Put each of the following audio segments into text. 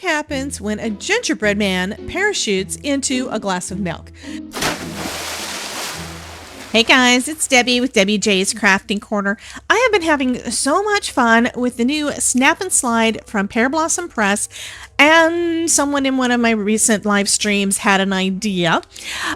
happens when a gingerbread man parachutes into a glass of milk. Hey guys, it's Debbie with Debbie J's Crafting Corner. I have been having so much fun with the new Snap and Slide from Pearblossom Press, and someone in one of my recent live streams had an idea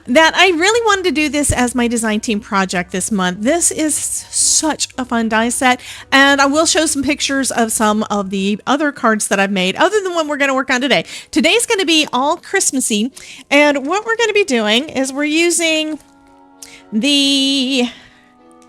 that I really wanted to do this as my design team project this month. This is such a fun die set, and I will show some pictures of some of the other cards that I've made other than one we're going to work on today. Today's going to be all Christmassy, and what we're going to be doing is we're using the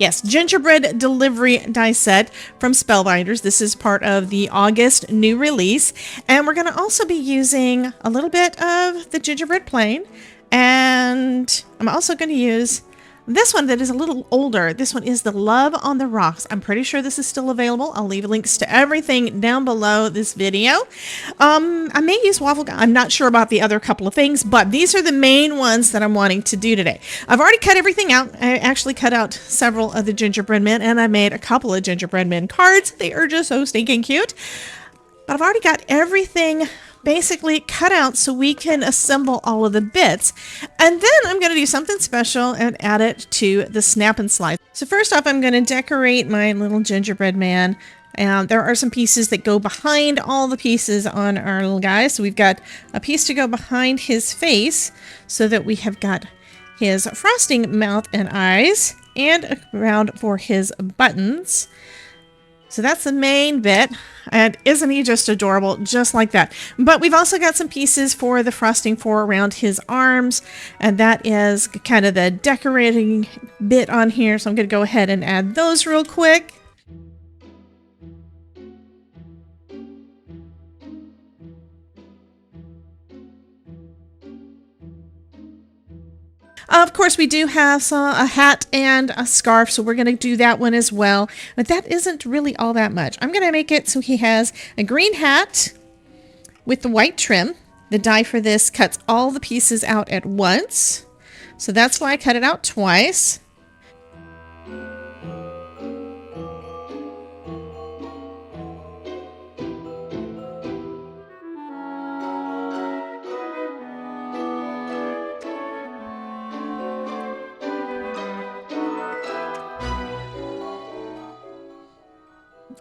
Gingerbread delivery die set from Spellbinders. This is part of the August new release, and we're going to also be using a little bit of the Gingerbread plain, and I'm also going to use this one that is a little older. This one is the Love on the Rocks. I'm pretty sure this is still available. I'll leave links to everything down below this video. I may use Waffle. I'm not sure about the other couple of things, but these are the main ones that I'm wanting to do today. I've already cut everything out. I actually cut out several of the gingerbread men, and I made a couple of gingerbread men cards. They are just so stinking cute. But I've already got everything basically cut out so we can assemble all of the bits. And then I'm going to do something special and add it to the Snap and Slide. So first off, I'm going to decorate my little gingerbread man. And there are some pieces that go behind all the pieces on our little guy. So we've got a piece to go behind his face so that we have got his frosting mouth and eyes, and around for his buttons. So that's the main bit, and isn't he just adorable, just like that? But we've also got some pieces for the frosting for around his arms, and that is kind of the decorating bit on here. So I'm going to go ahead and add those real quick. Of course, we do have a hat and a scarf, so we're going to do that one as well. But that isn't really all that much. I'm going to make it so he has a green hat with the white trim. The die for this cuts all the pieces out at once, so that's why I cut it out twice.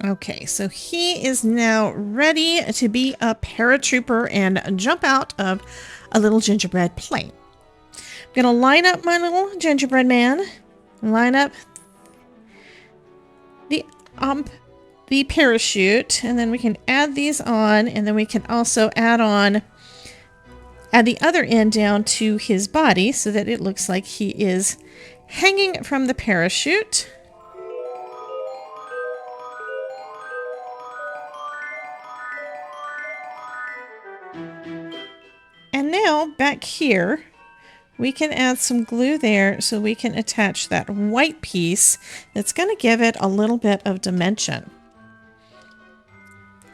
Okay, so he is now ready to be a paratrooper and jump out of a little gingerbread plane. I'm going to line up my little gingerbread man, line up the parachute, and then we can add these on, and then we can also add the other end down to his body so that it looks like he is hanging from the parachute. And now back here, we can add some glue there so we can attach that white piece that's going to give it a little bit of dimension.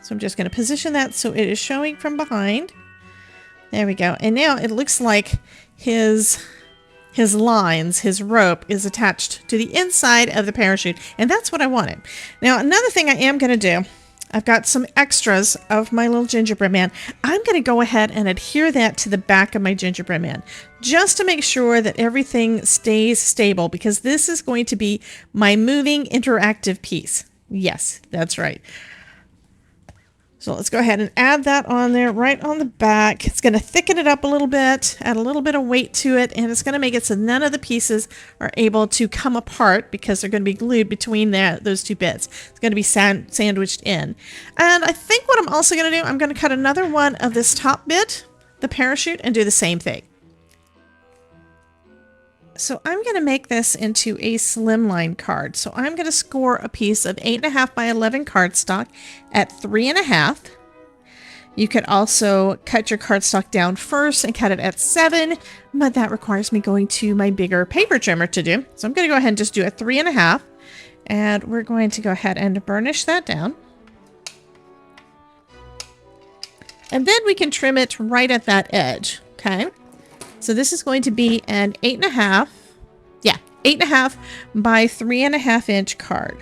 So I'm just going to position that so it is showing from behind. There we go. And now it looks like his lines, his rope is attached to the inside of the parachute. And that's what I wanted. Now, another thing I am going to do, I've got some extras of my little gingerbread man. I'm going to go ahead and adhere that to the back of my gingerbread man just to make sure that everything stays stable, because this is going to be my moving interactive piece. Yes, that's right. So let's go ahead and add that on there right on the back. It's going to thicken it up a little bit, add a little bit of weight to it, and it's going to make it so none of the pieces are able to come apart because they're going to be glued between those two bits. It's going to be sandwiched in. And I think what I'm also going to do, I'm going to cut another one of this top bit, the parachute, and do the same thing. So I'm going to make this into a slimline card. So I'm going to score a piece of 8.5 by 11 cardstock at 3.5. You could also cut your cardstock down first and cut it at 7, but that requires me going to my bigger paper trimmer to do. So I'm going to go ahead and just do a 3.5, and we're going to go ahead and burnish that down. And then we can trim it right at that edge, okay? So this is going to be an 8.5 by 3.5 inch card.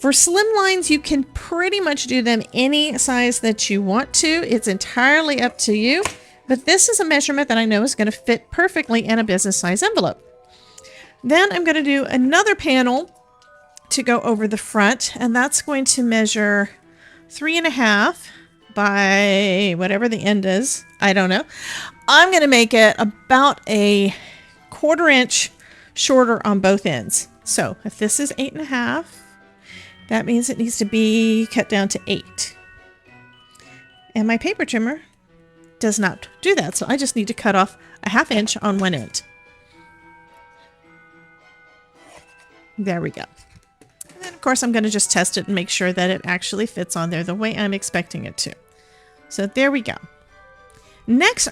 For slim lines, you can pretty much do them any size that you want to. It's entirely up to you. But this is a measurement that I know is going to fit perfectly in a business size envelope. Then I'm going to do another panel to go over the front, and that's going to measure 3.5 by whatever the end is. I don't know. I'm going to make it about a 1/4 inch shorter on both ends. So if this is 8.5, that means it needs to be cut down to 8. And my paper trimmer does not do that, so I just need to cut off a 1/2 inch on one end. There we go. And then of course I'm going to just test it and make sure that it actually fits on there the way I'm expecting it to. So there we go. Next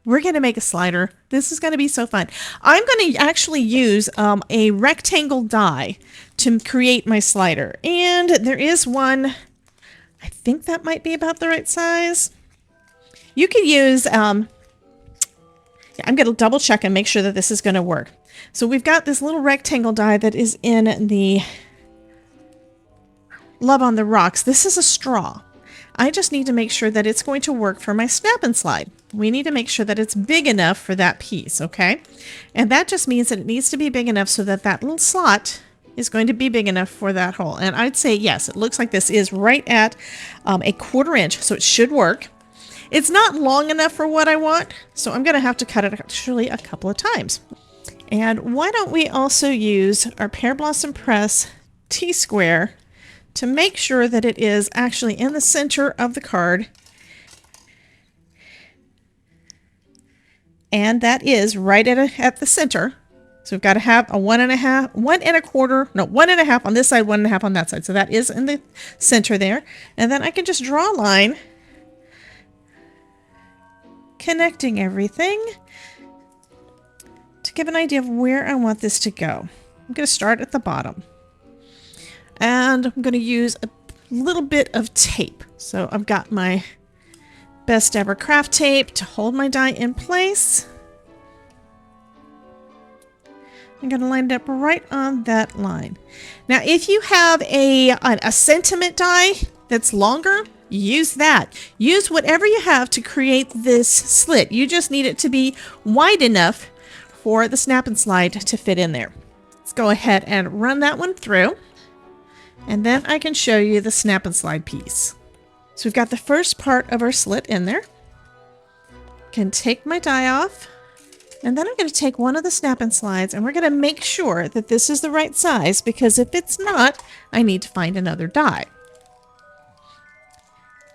we're going to make a slider. This is going to be so fun. I'm going to actually use a rectangle die to create my slider. And there is one, I think that might be about the right size. You could use, I'm going to double check and make sure that this is going to work. So we've got this little rectangle die that is in the Love on the Rocks. This is a straw. I just need to make sure that it's going to work for my snap and slide. We need to make sure that it's big enough for that piece, okay? And that just means that it needs to be big enough so that that little slot is going to be big enough for that hole. And I'd say, yes, it looks like this is right at a 1/4 inch, so it should work. It's not long enough for what I want, so I'm going to have to cut it actually a couple of times. And why don't we also use our Pearblossom Press T-square to make sure that it is actually in the center of the card. And that is right at the center. So we've got to have a 1.5, 1.25 on this side, 1.5 on that side. So that is in the center there. And then I can just draw a line connecting everything to give an idea of where I want this to go. I'm going to start at the bottom. And I'm going to use a little bit of tape. So I've got my best ever craft tape to hold my die in place. I'm going to line it up right on that line. Now, if you have a sentiment die that's longer, use that. Use whatever you have to create this slit. You just need it to be wide enough for the snap and slide to fit in there. Let's go ahead and run that one through. And then I can show you the snap and slide piece. So we've got the first part of our slit in there. Can take my die off. And then I'm going to take one of the snap and slides and we're going to make sure that this is the right size, because if it's not, I need to find another die.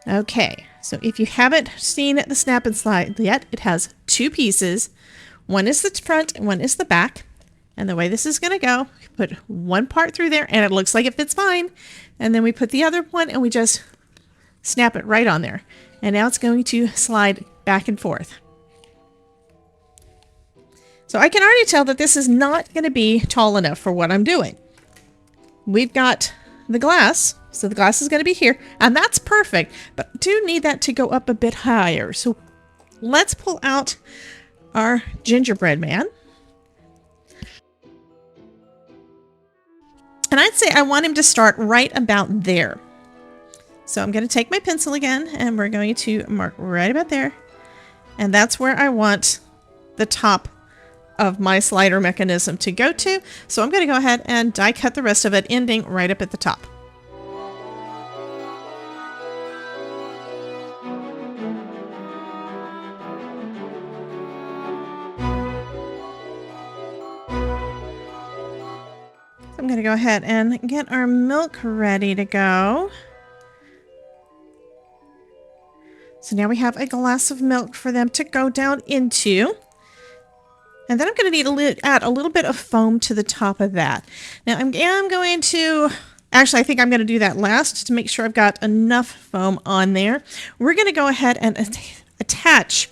Okay, so if you haven't seen the snap and slide yet, it has 2 pieces. One is the front and one is the back. And the way this is going to go, put one part through there and it looks like it fits fine. And then we put the other one and we just snap it right on there. And now it's going to slide back and forth. So I can already tell that this is not going to be tall enough for what I'm doing. We've got the glass. So the glass is going to be here. And that's perfect. But I do need that to go up a bit higher. So let's pull out our gingerbread man. And I'd say I want him to start right about there. So I'm going to take my pencil again and we're going to mark right about there. And that's where I want the top of my slider mechanism to go to. So I'm going to go ahead and die cut the rest of it, ending right up at the top. I'm going to go ahead and get our milk ready to go. So now we have a glass of milk for them to go down into. And then I'm going to need to add a little bit of foam to the top of that. Now I'm going to, actually I think I'm going to do that last to make sure I've got enough foam on there. We're going to go ahead and attach.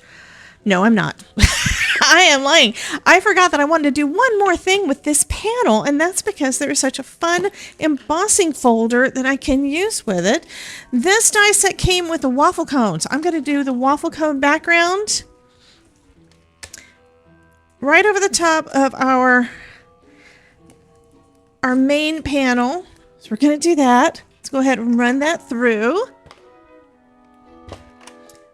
No, I'm not. I am lying. I forgot that I wanted to do one more thing with this panel, and that's because there is such a fun embossing folder that I can use with it. This die set came with the waffle cones. I'm going to do the waffle cone background right over the top of our our main panel. So we're going to do that. Let's go ahead and run that through.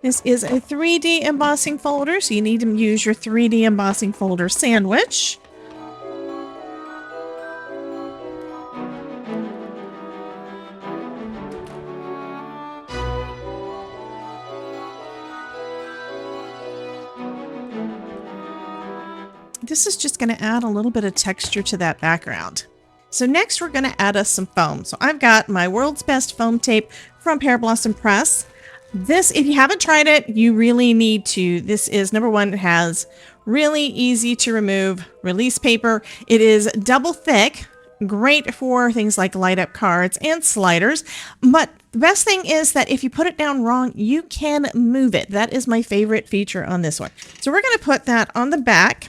This is a 3D embossing folder, so you need to use your 3D embossing folder sandwich. This is just going to add a little bit of texture to that background. So next we're going to add us some foam. So I've got my World's Best Foam Tape from Pearblossom Press. This, if you haven't tried it, you really need to. This is, number one, it has really easy to remove release paper. It is double thick, great for things like light up cards and sliders. But the best thing is that if you put it down wrong, you can move it. That is my favorite feature on this one. So we're going to put that on the back.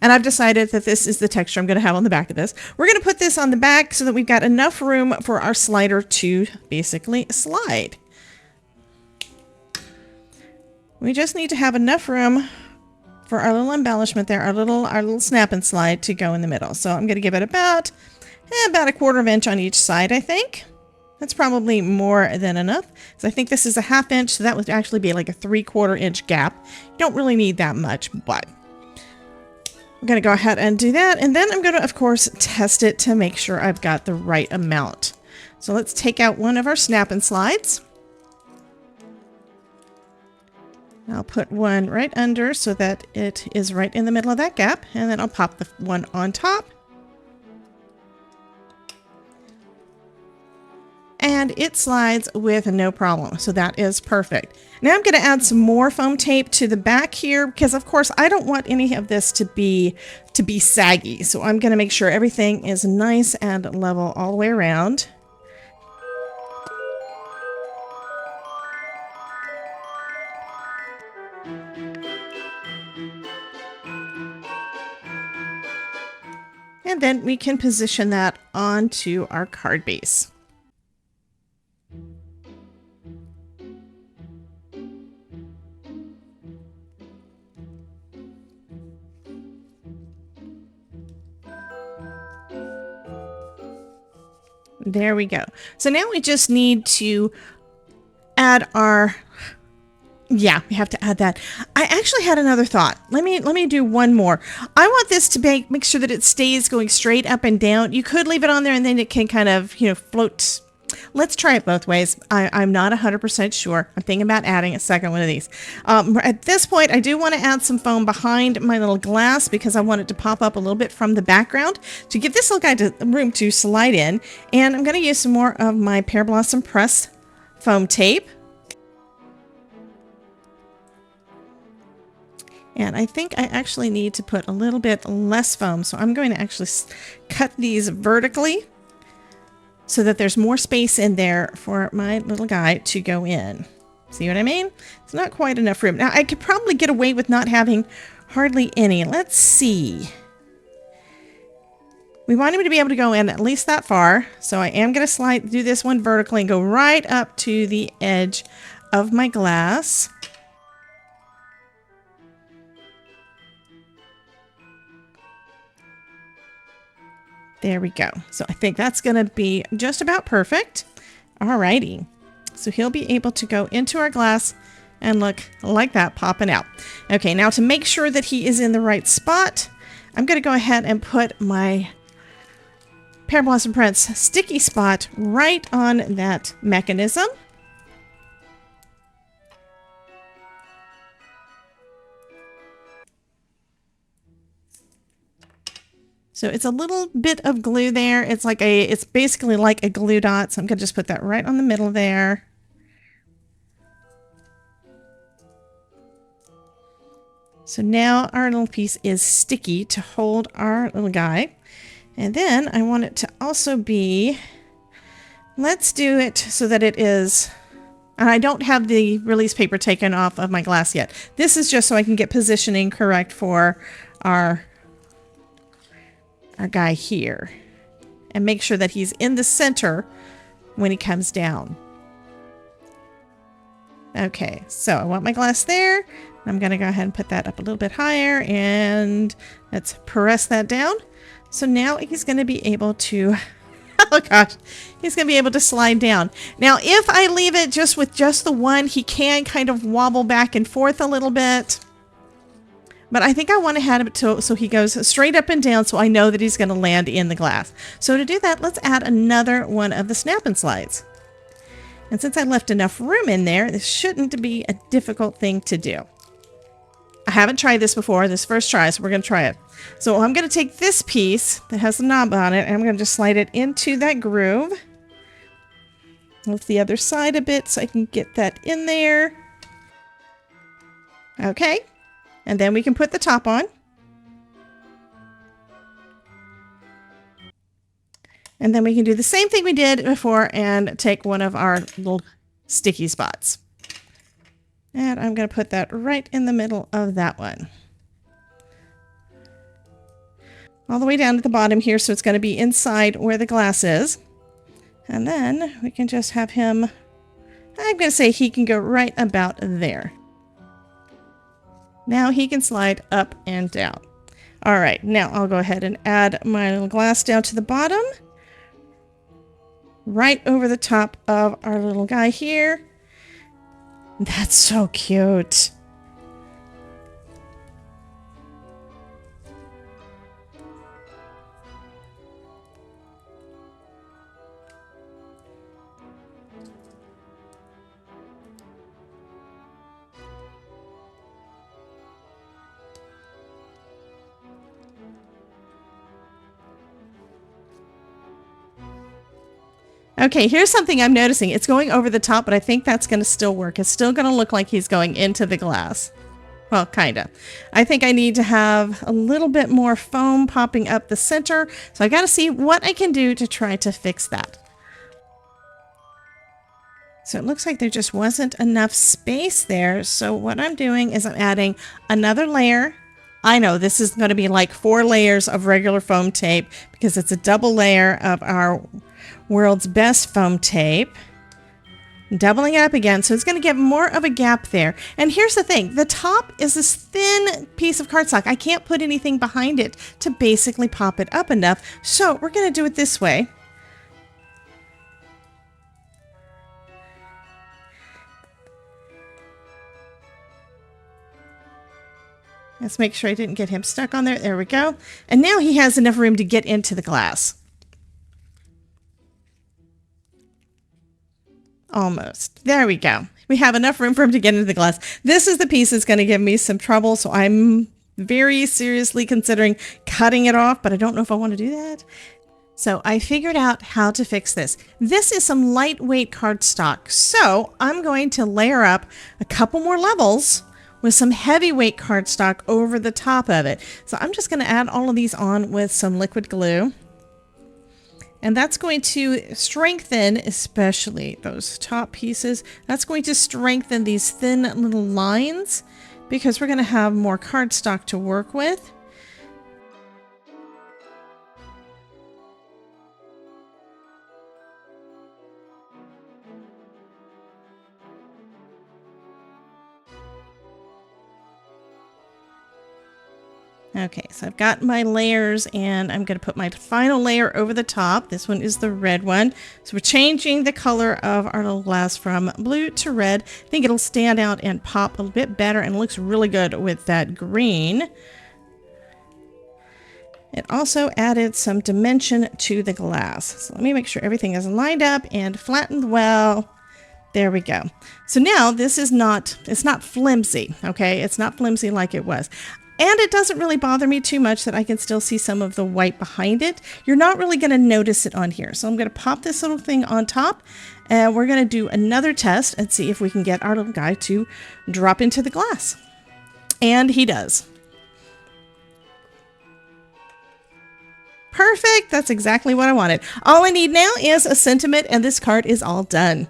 And I've decided that this is the texture I'm going to have on the back of this. We're going to put this on the back so that we've got enough room for our slider to basically slide. We just need to have enough room for our little embellishment there, our little snap and slide to go in the middle. So I'm going to give it about a 1/4 inch on each side, I think. That's probably more than enough. So I think this is a 1/2 inch, so that would actually be like a 3/4 inch gap. You don't really need that much, but I'm going to go ahead and do that. And then I'm going to, of course, test it to make sure I've got the right amount. So let's take out one of our snap and slides. I'll put one right under so that it is right in the middle of that gap. And then I'll pop the one on top. And it slides with no problem. So that is perfect. Now I'm going to add some more foam tape to the back here because, of course, I don't want any of this to be saggy. So I'm going to make sure everything is nice and level all the way around. And then we can position that onto our card base. There we go. So now we just need to add our, yeah, we have to add that. I actually had another thought. Let me do one more. I want this to make sure that it stays going straight up and down. You could leave it on there and then it can kind of, float. Let's try it both ways. I'm not 100% sure. I'm thinking about adding a second one of these. At this point, I do want to add some foam behind my little glass because I want it to pop up a little bit from the background to give this little guy room to slide in. And I'm going to use some more of my Pearblossom Press foam tape. And I think I actually need to put a little bit less foam. So I'm going to actually cut these vertically so that there's more space in there for my little guy to go in. See what I mean? It's not quite enough room. Now I could probably get away with not having hardly any. Let's see. We want him to be able to go in at least that far. So I am going to do this one vertically and go right up to the edge of my glass. There we go. So I think that's going to be just about perfect. Alrighty. So he'll be able to go into our glass and look like that popping out. Okay, now to make sure that he is in the right spot, I'm going to go ahead and put my Pearblossom Press sticky spot right on that mechanism. So it's a little bit of glue there. It's basically like a glue dot. So I'm going to just put that right on the middle there. So now our little piece is sticky to hold our little guy. And then I want it to also be, let's do it so that it is, and I don't have the release paper taken off of my glass yet. This is just so I can get positioning correct for our guy here and make sure that he's in the center when he comes down. Okay, so I want my glass there. I'm going to go ahead and put that up a little bit higher, and let's press that down. So now he's going to be able to, oh gosh, he's going to be able to slide down. Now, if I leave it just with just the one, he can kind of wobble back and forth a little bit. But I think I want to have it so he goes straight up and down, so I know that he's going to land in the glass. So to do that, let's add another one of the snap and slides. And since I left enough room in there, this shouldn't be a difficult thing to do. I haven't tried this before, this first try, so we're going to try it. So I'm going to take this piece that has the knob on it, and I'm going to just slide it into that groove. Lift the other side a bit so I can get that in there. Okay. And then we can put the top on. And then we can do the same thing we did before and take one of our little sticky spots. And I'm going to put that right in the middle of that one. All the way down to the bottom here, so it's going to be inside where the glass is. And then we can just have him, I'm going to say he can go right about there. Now he can slide up and down. All right, now I'll go ahead and add my little glass down to the bottom. Right over the top of our little guy here. That's so cute. Okay, here's something I'm noticing. It's going over the top, but I think that's going to still work. It's still going to look like he's going into the glass. Well, kind of. I think I need to have a little bit more foam popping up the center. So I got to see what I can do to try to fix that. So it looks like there just wasn't enough space there. So what I'm doing is I'm adding another layer. I know this is going to be like 4 layers of regular foam tape because it's a double layer of our world's best foam tape. Doubling it up again, so it's going to give more of a gap there. And here's the thing, the top is this thin piece of cardstock. I can't put anything behind it to basically pop it up enough, so we're going to do it this way. Let's make sure I didn't get him stuck on there. There we go. And now he has enough room to get into the glass. Almost. There we go. We have enough room for him to get into the glass. This is the piece that's going to give me some trouble, so I'm very seriously considering cutting it off, but I don't know if I want to do that. So I figured out how to fix this. This is some lightweight cardstock, so I'm going to layer up a couple more levels with some heavyweight cardstock over the top of it. So I'm just going to add all of these on with some liquid glue. And that's going to strengthen, especially those top pieces, that's going to strengthen these thin little lines because we're going to have more cardstock to work with. Okay, so I've got my layers and I'm going to put my final layer over the top. This one is the red one. So we're changing the color of our little glass from blue to red. I think it'll stand out and pop a little bit better and looks really good with that green. It also added some dimension to the glass. So let me make sure everything is lined up and flattened well. There we go. So now this is it's not flimsy, okay? It's not flimsy like it was. And it doesn't really bother me too much that I can still see some of the white behind it. You're not really going to notice it on here. So I'm going to pop this little thing on top and we're going to do another test and see if we can get our little guy to drop into the glass. And he does. Perfect. That's exactly what I wanted. All I need now is a sentiment and this card is all done.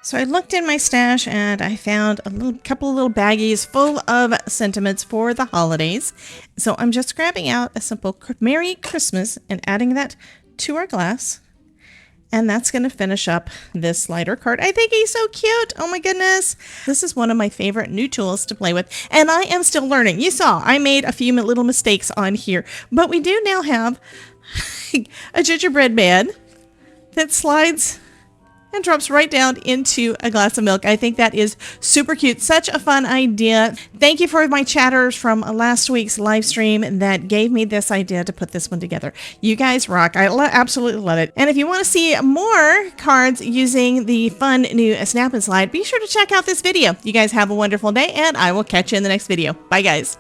So I looked in my stash and I found a couple of little baggies full of sentiments for the holidays. So I'm just grabbing out a simple Merry Christmas and adding that to our glass. And that's going to finish up this slider card. I think he's so cute. Oh my goodness. This is one of my favorite new tools to play with. And I am still learning. You saw I made a few little mistakes on here. But we do now have a gingerbread man that slides and drops right down into a glass of milk. I think that is super cute. Such a fun idea. Thank you for my chatters from last week's live stream that gave me this idea to put this one together. You guys rock. I absolutely love it. And if you want to see more cards using the fun new Snap and Slide, be sure to check out this video. You guys have a wonderful day, and I will catch you in the next video. Bye, guys.